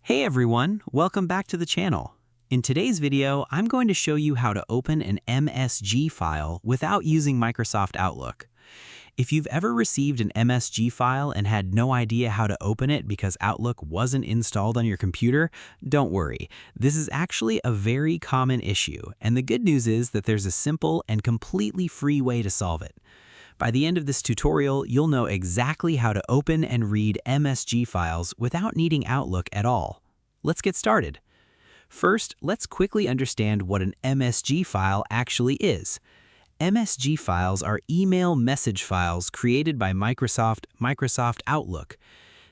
Hey everyone, welcome back to the channel. In today's video, I'm going to show you how to open an MSG file without using Microsoft Outlook. If you've ever received an MSG file and had no idea how to open it because Outlook wasn't installed on your computer, don't worry. This is actually a very common issue, and the good news is that there's a simple and completely free way to solve it. By the end of this tutorial, you'll know exactly how to open and read MSG files without needing Outlook at all. Let's get started. First, let's quickly understand what an MSG file actually is. MSG files are email message files created by Microsoft Outlook.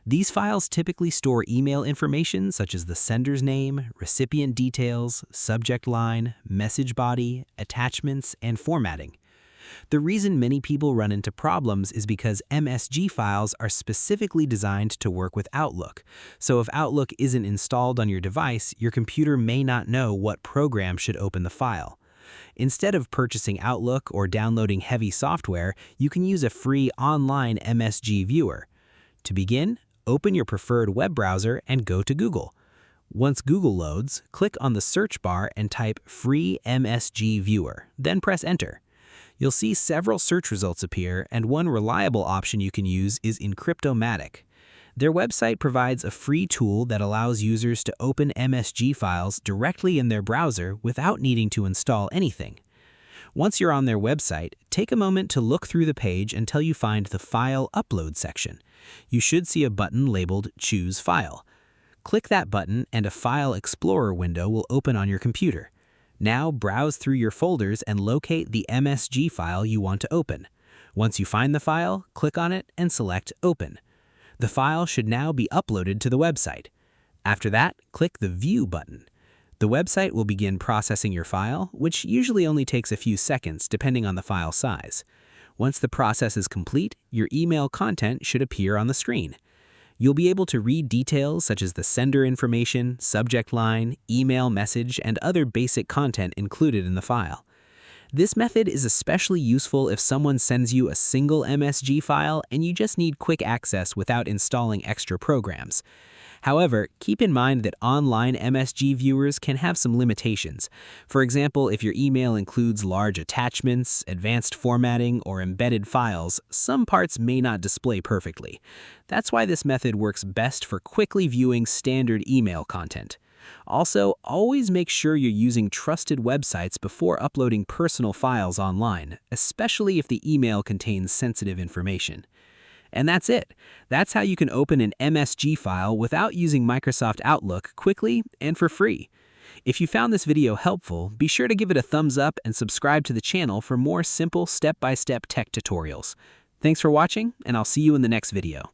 These files typically store email information such as the sender's name, recipient details, subject line, message body, attachments, and formatting. The reason many people run into problems is because MSG files are specifically designed to work with Outlook. So if Outlook isn't installed on your device, your computer may not know what program should open the file. Instead of purchasing Outlook or downloading heavy software, you can use a free online MSG viewer. To begin, open your preferred web browser and go to Google. Once Google loads, click on the search bar and type Free MSG Viewer, then press Enter. You'll see several search results appear, and one reliable option you can use is Encryptomatic. Their website provides a free tool that allows users to open MSG files directly in their browser without needing to install anything. Once you're on their website, take a moment to look through the page until you find the File Upload section. You should see a button labeled Choose File. Click that button and a File Explorer window will open on your computer. Now browse through your folders and locate the MSG file you want to open. Once you find the file, click on it and select Open. The file should now be uploaded to the website. After that, click the View button. The website will begin processing your file, which usually only takes a few seconds depending on the file size. Once the process is complete, your email content should appear on the screen. You'll be able to read details such as the sender information, subject line, email message, and other basic content included in the file. This method is especially useful if someone sends you a single MSG file and you just need quick access without installing extra programs. However, keep in mind that online MSG viewers can have some limitations. For example, if your email includes large attachments, advanced formatting, or embedded files, some parts may not display perfectly. That's why this method works best for quickly viewing standard email content. Also, always make sure you're using trusted websites before uploading personal files online, especially if the email contains sensitive information. And that's it. That's how you can open an MSG file without using Microsoft Outlook quickly and for free. If you found this video helpful, be sure to give it a thumbs up and subscribe to the channel for more simple step-by-step tech tutorials. Thanks for watching, and I'll see you in the next video.